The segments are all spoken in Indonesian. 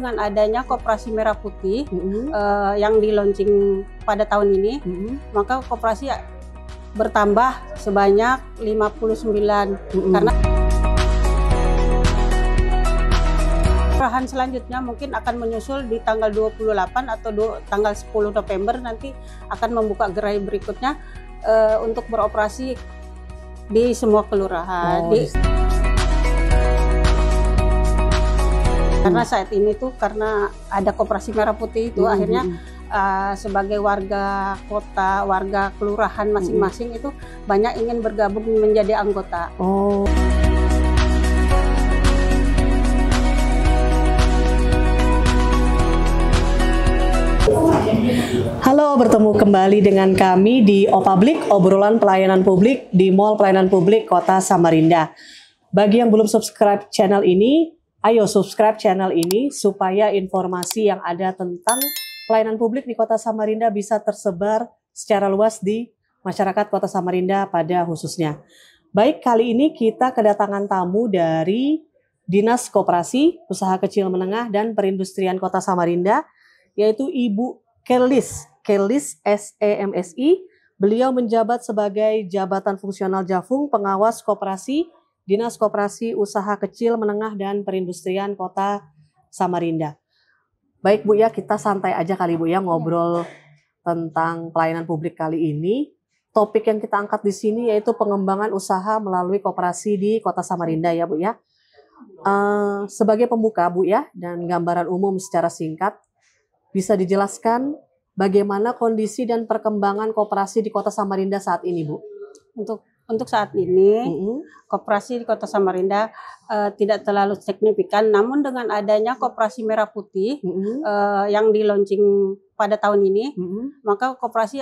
dengan adanya Koperasi Merah Putih yang di launching pada tahun ini, maka koperasi bertambah sebanyak 59 karena kelurahan selanjutnya mungkin akan menyusul di tanggal 28 atau tanggal 10 November nanti akan membuka gerai berikutnya untuk beroperasi di semua kelurahan. Karena saat ini tuh karena ada Koperasi Merah Putih itu akhirnya sebagai warga kota, warga kelurahan masing-masing itu banyak ingin bergabung menjadi anggota. Halo, bertemu kembali dengan kami di O-Public, obrolan pelayanan publik di Mall Pelayanan Publik Kota Samarinda. Bagi yang belum subscribe channel ini, ayo subscribe channel ini supaya informasi yang ada tentang pelayanan publik di Kota Samarinda bisa tersebar secara luas di masyarakat Kota Samarinda pada khususnya. Baik, kali ini kita kedatangan tamu dari Dinas Koperasi, Usaha Kecil Menengah dan Perindustrian Kota Samarinda, yaitu Ibu Kelis SEMSI. Beliau menjabat sebagai Jabatan Fungsional Jafung Pengawas Koperasi Dinas Koperasi Usaha Kecil Menengah dan Perindustrian Kota Samarinda. Baik Bu ya, kita santai aja kali Bu ya ngobrol tentang pelayanan publik kali ini. Topik yang kita angkat di sini yaitu pengembangan usaha melalui koperasi di Kota Samarinda ya Bu ya. Sebagai pembuka Bu ya dan gambaran umum secara singkat, bisa dijelaskan bagaimana kondisi dan perkembangan koperasi di Kota Samarinda saat ini, Bu? Untuk saat ini, koperasi di Kota Samarinda tidak terlalu signifikan, namun dengan adanya Koperasi Merah Putih yang di launching pada tahun ini, maka koperasi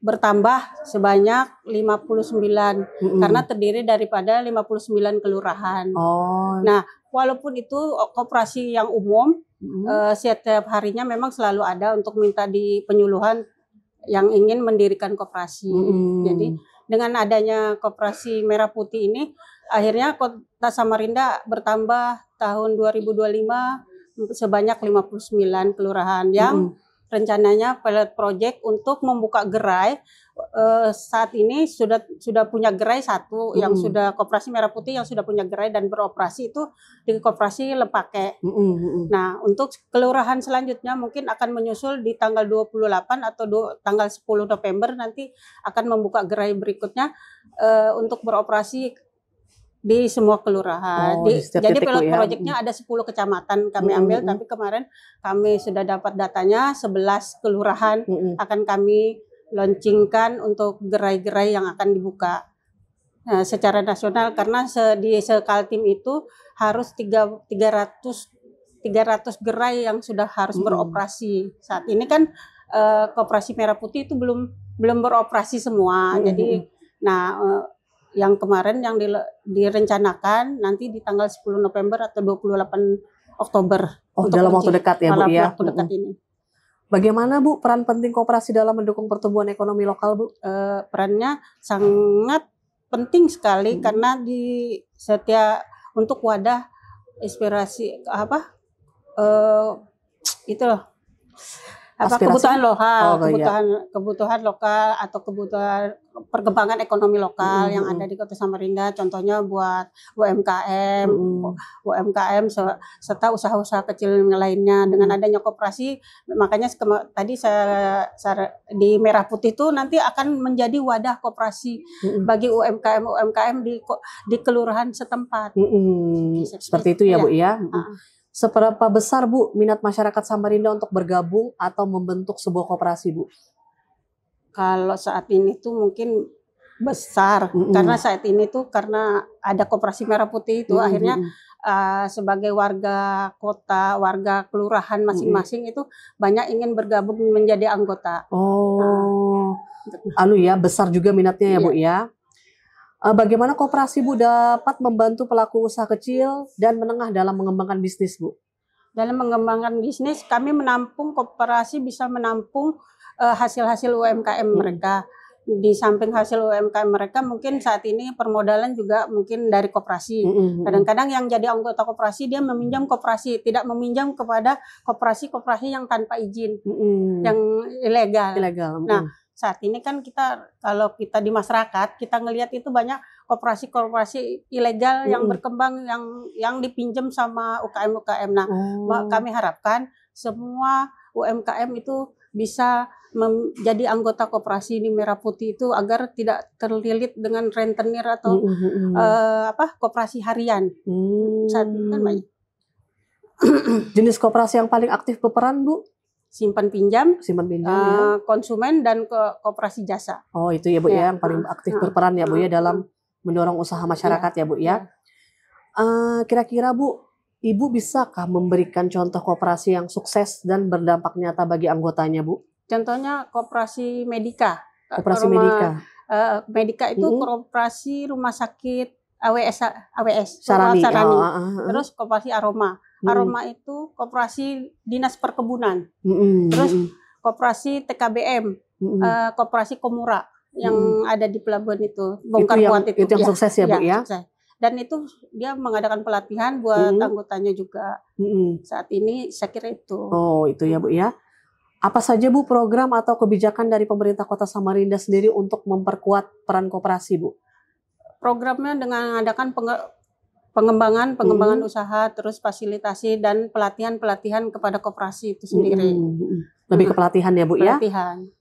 bertambah sebanyak 59 karena terdiri daripada 59 kelurahan. Nah, walaupun itu koperasi yang umum, setiap harinya memang selalu ada untuk minta di penyuluhan yang ingin mendirikan koperasi. Jadi dengan adanya Koperasi Merah Putih ini, akhirnya Kota Samarinda bertambah tahun 2025 sebanyak 59 kelurahan yang rencananya pilot project untuk membuka gerai. Saat ini sudah punya gerai satu yang sudah Koperasi Merah Putih yang sudah punya gerai dan beroperasi itu di Koperasi Lepake. Nah, untuk kelurahan selanjutnya mungkin akan menyusul di tanggal 28 atau tanggal 10 November nanti akan membuka gerai berikutnya untuk beroperasi di semua kelurahan. Jadi pilot projectnya ada 10 kecamatan kami ambil, tapi kemarin kami sudah dapat datanya 11 kelurahan akan kami launchingkan untuk gerai-gerai yang akan dibuka secara nasional, karena di Sekaltim itu harus 300 gerai yang sudah harus beroperasi. Saat ini kan Koperasi Merah Putih itu belum beroperasi semua. Jadi yang kemarin yang direncanakan nanti di tanggal 10 November atau 28 Oktober. Dalam waktu dekat ya Bu ya. Waktu dekat ini. Bagaimana Bu peran penting koperasi dalam mendukung pertumbuhan ekonomi lokal Bu? Perannya sangat penting sekali karena di setiap untuk wadah inspirasi itu loh. Kebutuhan lokal, kebutuhan lokal atau kebutuhan perkembangan ekonomi lokal yang ada di Kota Samarinda, contohnya buat UMKM, serta usaha-usaha kecil lainnya. Dengan adanya koperasi, makanya tadi saya di Merah Putih itu nanti akan menjadi wadah koperasi bagi UMKM di kelurahan setempat. Seperti itu ya Bu ya. Seberapa besar Bu minat masyarakat Samarinda untuk bergabung atau membentuk sebuah koperasi Bu? Kalau saat ini tuh mungkin besar, karena saat ini tuh karena ada Koperasi Merah Putih itu akhirnya sebagai warga kota, warga kelurahan masing-masing itu banyak ingin bergabung menjadi anggota. Besar juga minatnya ya Bu ya. Bagaimana koperasi Bu dapat membantu pelaku usaha kecil dan menengah dalam mengembangkan bisnis Bu? Dalam mengembangkan bisnis, kami koperasi bisa menampung hasil-hasil UMKM mereka. di samping hasil UMKM mereka mungkin saat ini permodalan juga mungkin dari koperasi. Kadang-kadang yang jadi anggota koperasi dia meminjam koperasi, tidak meminjam kepada koperasi-koperasi yang tanpa izin, yang ilegal. Nah, saat ini kan kalau kita di masyarakat kita ngelihat itu banyak koperasi-koperasi ilegal yang berkembang, yang dipinjam sama UKM-UKM. Nah, kami harapkan semua UMKM itu bisa menjadi anggota koperasi di Merah Putih itu agar tidak terlilit dengan rentenir atau koperasi harian. Saat ini kan banyak. Jenis koperasi yang paling aktif berperan, Bu? Simpan pinjam, ya. Konsumen dan koperasi jasa. Oh, itu ya, Bu ya, yang paling aktif berperan ya, Bu ya, dalam mendorong usaha masyarakat ya, Bu ya. Kira-kira, Bu, Ibu bisakah memberikan contoh koperasi yang sukses dan berdampak nyata bagi anggotanya, Bu? Contohnya koperasi Medika. Medika. Medika itu koperasi rumah sakit AWS Sarani. Terus koperasi Aroma. Aroma itu koperasi dinas perkebunan. Terus koperasi TKBM, koperasi Komura yang ada di pelabuhan itu, bongkar muat itu. Itu yang sukses ya, Bu ya. Sukses. Dan itu dia mengadakan pelatihan buat anggotanya juga. Saat ini saya kira itu. Oh, itu ya, Bu ya. Apa saja, Bu, program atau kebijakan dari pemerintah Kota Samarinda sendiri untuk memperkuat peran koperasi, Bu? Programnya dengan mengadakan pengembangan usaha, terus fasilitasi dan pelatihan kepada koperasi itu sendiri. Lebih ke pelatihan ya, Bu ya? Pelatihan.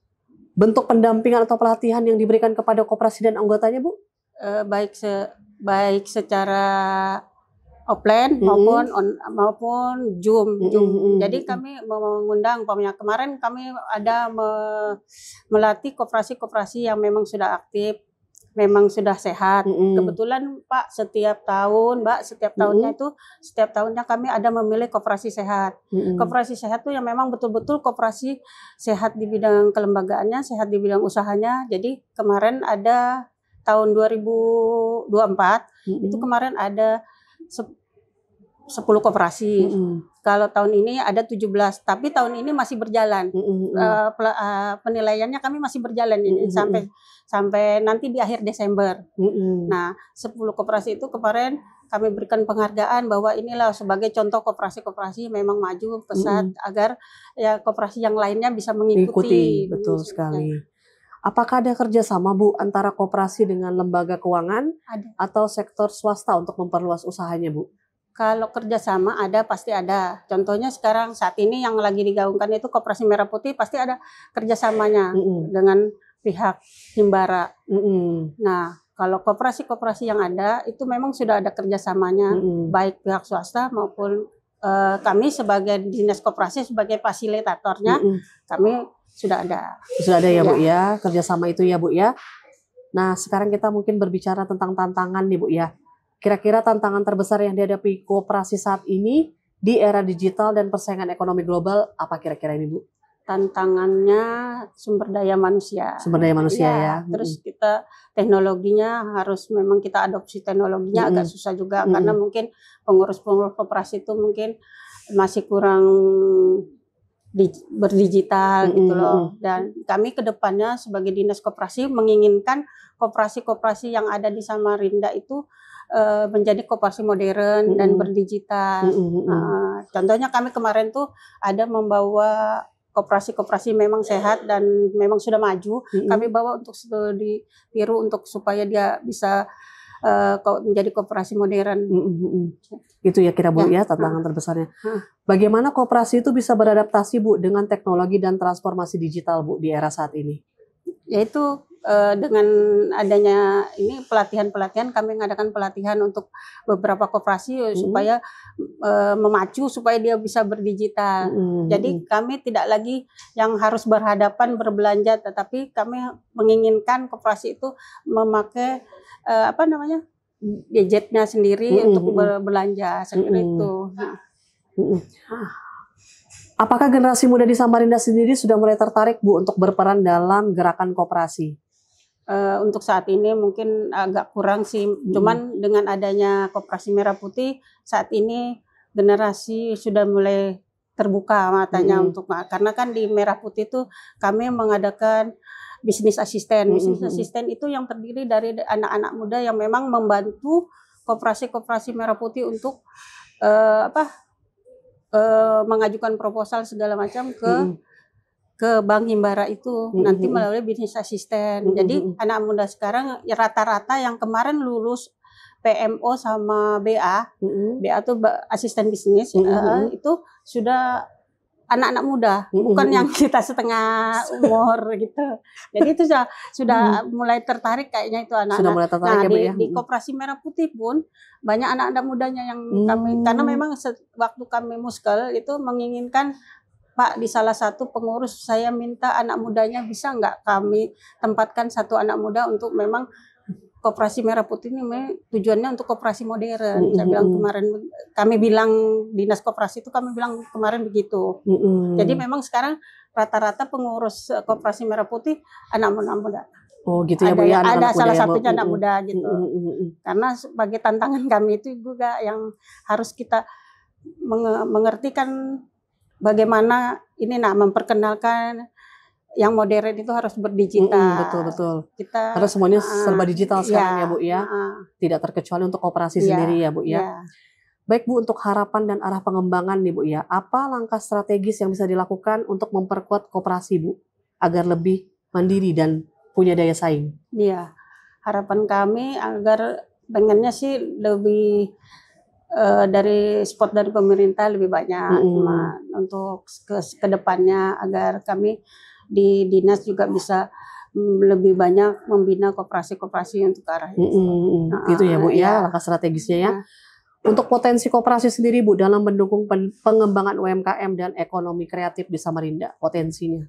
Bentuk pendampingan atau pelatihan yang diberikan kepada koperasi dan anggotanya, Bu? Baik secara offline maupun Zoom. Jadi kami mengundang, kemarin kami ada melatih koperasi-koperasi yang memang sudah aktif, memang sudah sehat. Kebetulan Pak setiap tahunnya itu setiap tahunnya kami ada memilih koperasi sehat. Koperasi sehat itu yang memang betul-betul koperasi sehat di bidang kelembagaannya, sehat di bidang usahanya. Jadi kemarin ada tahun 2024 itu kemarin ada 10 koperasi. Kalau tahun ini ada 17, tapi tahun ini masih berjalan. Penilaiannya kami masih berjalan ini sampai nanti di akhir Desember. Nah, 10 koperasi itu kemarin kami berikan penghargaan bahwa inilah sebagai contoh koperasi-koperasi memang maju pesat agar ya koperasi yang lainnya bisa mengikuti. Betul sekali. Apakah ada kerjasama, Bu, antara koperasi dengan lembaga keuangan atau sektor swasta untuk memperluas usahanya, Bu? Kalau kerjasama pasti ada. Contohnya sekarang saat ini yang lagi digaungkan itu Koperasi Merah Putih pasti ada kerjasamanya dengan pihak Himbara. Nah, kalau koperasi-koperasi yang ada itu memang sudah ada kerjasamanya, baik pihak swasta maupun kami sebagai dinas koperasi sebagai fasilitatornya, kami sudah ada. Sudah ada ya, Bu ya, kerjasama itu ya, Bu ya. Nah, sekarang kita mungkin berbicara tentang tantangan nih, Bu ya. Kira-kira tantangan terbesar yang dihadapi koperasi saat ini di era digital dan persaingan ekonomi global apa kira-kira ini, Bu? Tantangannya sumber daya manusia. Sumber daya manusia ya. Terus kita teknologinya harus memang kita adopsi teknologinya agak susah juga karena mungkin pengurus-pengurus koperasi itu mungkin masih kurang berdigital gitu loh. Dan kami kedepannya sebagai dinas koperasi menginginkan koperasi-koperasi yang ada di Samarinda itu menjadi koperasi modern dan berdigital. Contohnya kami kemarin tuh ada membawa koperasi-koperasi memang sehat dan memang sudah maju. Kami bawa untuk ditiru untuk supaya dia bisa menjadi koperasi modern. Itu ya kira Bu ya tantangan terbesarnya. Bagaimana koperasi itu bisa beradaptasi, Bu, dengan teknologi dan transformasi digital, Bu, di era saat ini? Yaitu dengan adanya ini pelatihan-pelatihan, kami mengadakan pelatihan untuk beberapa koperasi supaya memacu supaya dia bisa berdigital. Jadi kami tidak lagi yang harus berhadapan berbelanja, tetapi kami menginginkan koperasi itu memakai gadgetnya sendiri untuk berbelanja seperti itu. Apakah generasi muda di Samarinda sendiri sudah mulai tertarik, Bu, untuk berperan dalam gerakan koperasi? Untuk saat ini mungkin agak kurang sih, cuman dengan adanya Koperasi Merah Putih saat ini generasi sudah mulai terbuka matanya untuk karena kan di Merah Putih itu kami mengadakan bisnis asisten. Bisnis asisten itu yang terdiri dari anak-anak muda yang memang membantu koperasi-koperasi merah putih untuk mengajukan proposal segala macam ke Bank Himbara itu nanti melalui bisnis asisten. Jadi anak muda sekarang ya rata-rata yang kemarin lulus PMO sama BA, BA itu asisten bisnis, itu sudah anak-anak muda, bukan yang kita setengah umur gitu. Jadi itu sudah mulai tertarik kayaknya itu anak-anak. Sudah mulai tertarik ya, Bu, ya? Di Koperasi Merah Putih pun banyak anak-anak mudanya yang kami, karena memang waktu kami muskel itu menginginkan, Pak, di salah satu pengurus saya minta anak mudanya bisa nggak kami tempatkan satu anak muda untuk memang Koperasi Merah Putih ini tujuannya untuk koperasi modern. Saya bilang kemarin, kami bilang dinas koperasi itu kami bilang kemarin begitu. Jadi memang sekarang rata-rata pengurus Koperasi Merah Putih anak muda. Oh gitu ya, Bu, ya, ada salah satunya anak muda gitu. Karena sebagai tantangan kami itu juga yang harus kita mengerti kan bagaimana ini memperkenalkan yang modern itu harus berdigital. Betul. Kita karena semuanya serba digital sekarang ya, Bu, ya. Tidak terkecuali untuk koperasi sendiri ya, Bu, ya. Baik, Bu, untuk harapan dan arah pengembangan nih, Bu, ya. Apa langkah strategis yang bisa dilakukan untuk memperkuat koperasi, Bu, agar lebih mandiri dan punya daya saing? Iya, harapan kami agar pengennya sih lebih dari support dari pemerintah lebih banyak untuk ke depannya, agar kami di dinas juga bisa lebih banyak membina koperasi-koperasi untuk ke arah itu. Gitu ya, Bu, ya, langkah strategisnya ya. Untuk potensi koperasi sendiri, Bu, dalam mendukung pengembangan UMKM dan ekonomi kreatif di Samarinda, potensinya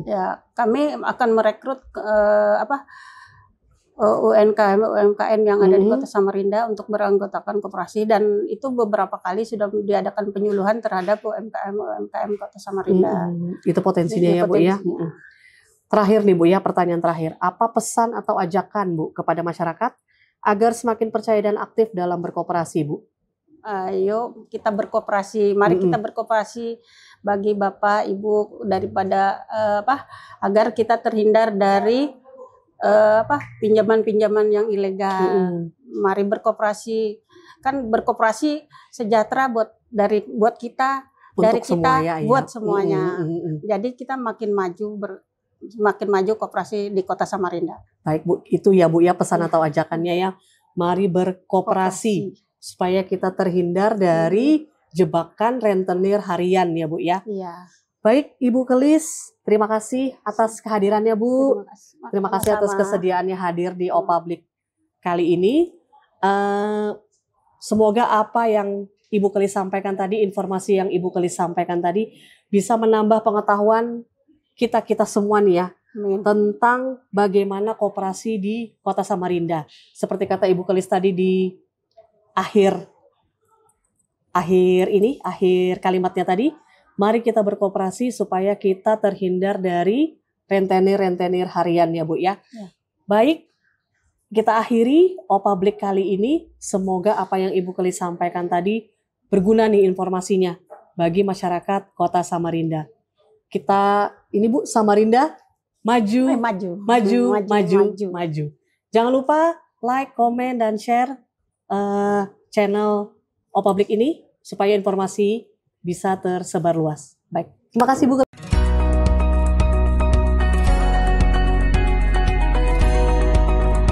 ya kami akan merekrut UMKM yang ada di Kota Samarinda untuk beranggotakan koperasi, dan itu beberapa kali sudah diadakan penyuluhan terhadap UMKM Kota Samarinda. Itu potensinya ya, Bu, ya. Terakhir nih, Bu, ya, pertanyaan terakhir. Apa pesan atau ajakan, Bu, kepada masyarakat agar semakin percaya dan aktif dalam berkoperasi, Bu? Ayo kita berkoperasi, mari kita berkoperasi bagi Bapak Ibu, daripada agar kita terhindar dari pinjaman-pinjaman yang ilegal. Mari berkoperasi, kan berkoperasi sejahtera buat kita, untuk dari kita buat semuanya. Jadi kita makin maju koperasi di Kota Samarinda. Baik, Bu, itu ya, Bu, ya, pesan atau ajakannya ya. Mari berkoperasi supaya kita terhindar dari jebakan rentenir harian ya, Bu, ya. Iya. Baik, Ibu Kelis, terima kasih atas kehadirannya, Bu. Terima kasih atas kesediaannya hadir di Opublik kali ini. Semoga apa yang Ibu Kelis sampaikan tadi, informasi yang Ibu Kelis sampaikan tadi bisa menambah pengetahuan kita semua nih ya, tentang bagaimana koperasi di Kota Samarinda. Seperti kata Ibu Kelis tadi di akhir kalimatnya tadi, mari kita berkoperasi supaya kita terhindar dari rentenir harian ya, Bu, ya. Baik, kita akhiri Opublik kali ini. Semoga apa yang Ibu Kelis sampaikan tadi berguna nih informasinya bagi masyarakat Kota Samarinda. Kita ini, Bu, Samarinda maju. Jangan lupa like, komen, dan share channel Opublik ini supaya informasi bisa tersebar luas. Baik, terima kasih, Bu.